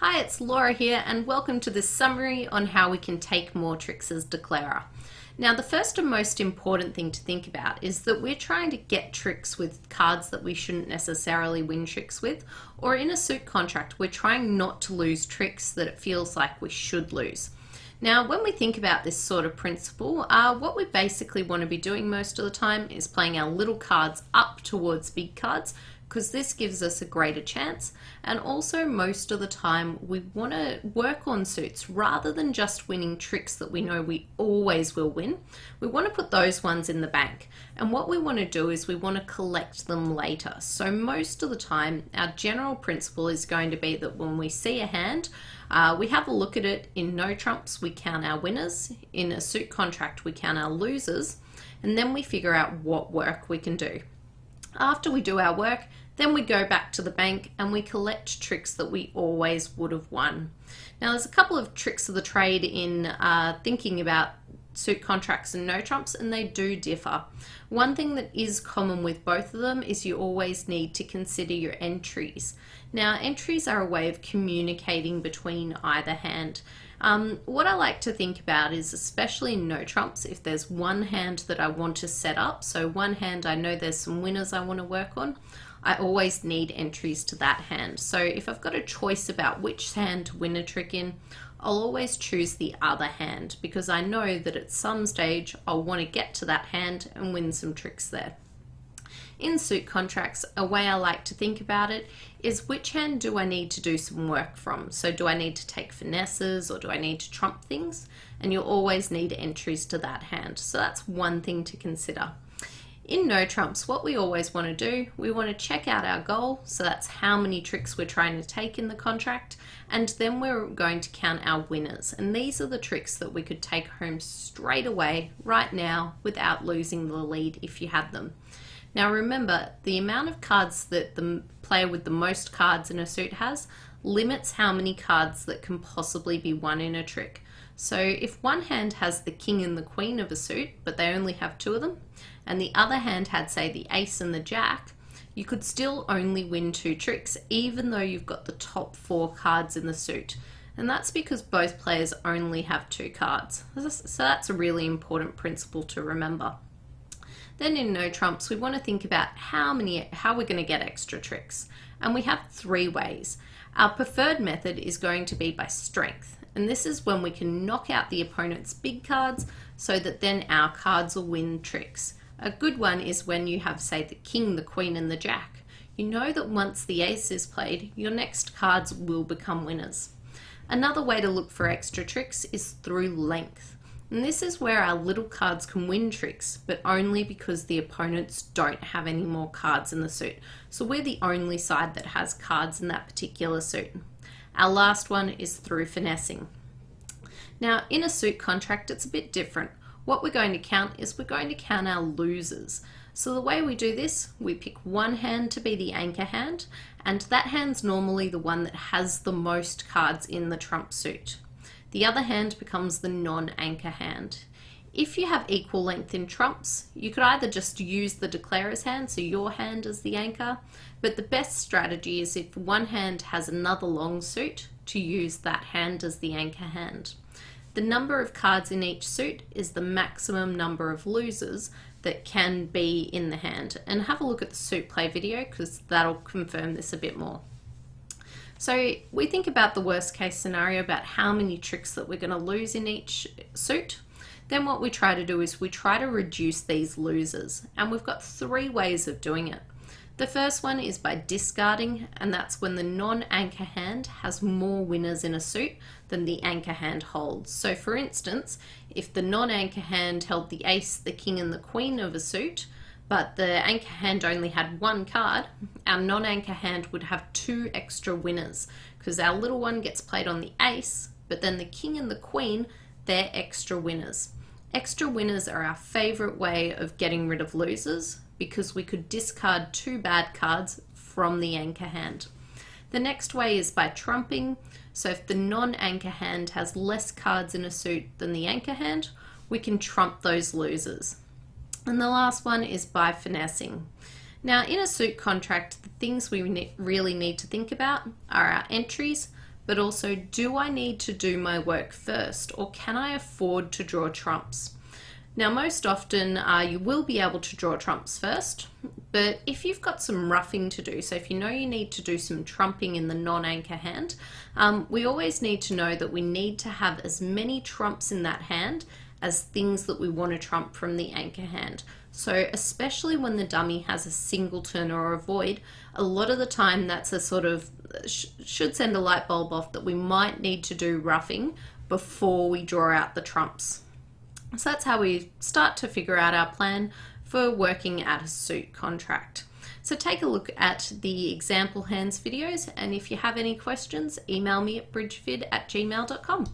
Hi, it's Laura here and welcome to this summary on how we can take more tricks as declarer. Now the first and most important thing to think about is that we're trying to get tricks with cards that we shouldn't necessarily win tricks with, or in a suit contract we're trying not to lose tricks that it feels like we should lose. Now when we think about this sort of principle, what we basically want to be doing most of the time is playing our little cards up towards big cards, because this gives us a greater chance, and also most of the time we want to work on suits rather than just winning tricks that we know we always will win. We want to put those ones in the bank, and what we want to do is we want to collect them later. So most of the time our general principle is going to be that when we see a hand, we have a look at it. In no trumps we count our winners, in a suit contract we count our losers, and then we figure out what work we can do. After we do our work, then we go back to the bank and we collect tricks that we always would have won. Now there's a couple of tricks of the trade in thinking about suit contracts and no trumps, and they do differ. One thing that is common with both of them is you always need to consider your entries. Now entries are a way of communicating between either hand. What I like to think about is, especially in no trumps, if there's one hand that I want to set up, so one hand I know there's some winners I want to work on, I always need entries to that hand. So if I've got a choice about which hand to win a trick in, I'll always choose the other hand, because I know that at some stage I'll want to get to that hand and win some tricks there. In suit contracts, a way I like to think about it is, which hand do I need to do some work from? So do I need to take finesses, or do I need to trump things? And you'll always need entries to that hand. So that's one thing to consider. In no trumps, what we always want to do, we want to check out our goal, so that's how many tricks we're trying to take in the contract, and then we're going to count our winners. And these are the tricks that we could take home straight away, right now, without losing the lead if you had them. Now remember, the amount of cards that the player with the most cards in a suit has limits how many cards that can possibly be won in a trick. So if one hand has the king and the queen of a suit, but they only have two of them, and the other hand had, say, the ace and the jack, you could still only win two tricks, even though you've got the top four cards in the suit. And that's because both players only have two cards. So that's a really important principle to remember. Then in no trumps, we want to think about how we're going to get extra tricks. And we have three ways. Our preferred method is going to be by strength. And this is when we can knock out the opponent's big cards so that then our cards will win tricks. A good one is when you have, say, the king, the queen, and the jack. You know that once the ace is played, your next cards will become winners. Another way to look for extra tricks is through length. And this is where our little cards can win tricks, but only because the opponents don't have any more cards in the suit. So we're the only side that has cards in that particular suit. Our last one is through finessing. Now in a suit contract, it's a bit different. What we're going to count is we're going to count our losers. So the way we do this, we pick one hand to be the anchor hand, and that hand's normally the one that has the most cards in the trump suit. The other hand becomes the non-anchor hand. If you have equal length in trumps, you could either just use the declarer's hand, so your hand as the anchor, but the best strategy is if one hand has another long suit, to use that hand as the anchor hand. The number of cards in each suit is the maximum number of losers that can be in the hand. And have a look at the suit play video, because that'll confirm this a bit more. So we think about the worst case scenario, about how many tricks that we're going to lose in each suit. Then what we try to do is we try to reduce these losers, and we've got three ways of doing it. The first one is by discarding, and that's when the non-anchor hand has more winners in a suit than the anchor hand holds. So for instance, if the non-anchor hand held the ace, the king, and the queen of a suit, but the anchor hand only had one card, our non-anchor hand would have two extra winners, because our little one gets played on the ace, but then the king and the queen, they're extra winners. Extra winners are our favorite way of getting rid of losers, because we could discard two bad cards from the anchor hand. The next way is by trumping. So if the non-anchor hand has less cards in a suit than the anchor hand, we can trump those losers. And the last one is by finessing. Now in a suit contract, the things we really need to think about are our entries, but also, do I need to do my work first, or can I afford to draw trumps? Now, most often you will be able to draw trumps first, but if you've got some roughing to do, so if you know you need to do some trumping in the non-anchor hand, we always need to know that we need to have as many trumps in that hand as things that we want to trump from the anchor hand. So especially when the dummy has a singleton or a void, a lot of the time that's a sort of, should send a light bulb off that we might need to do roughing before we draw out the trumps. So that's how we start to figure out our plan for working at a suit contract. So take a look at the example hands videos, and if you have any questions, email me at bridgefid@gmail.com.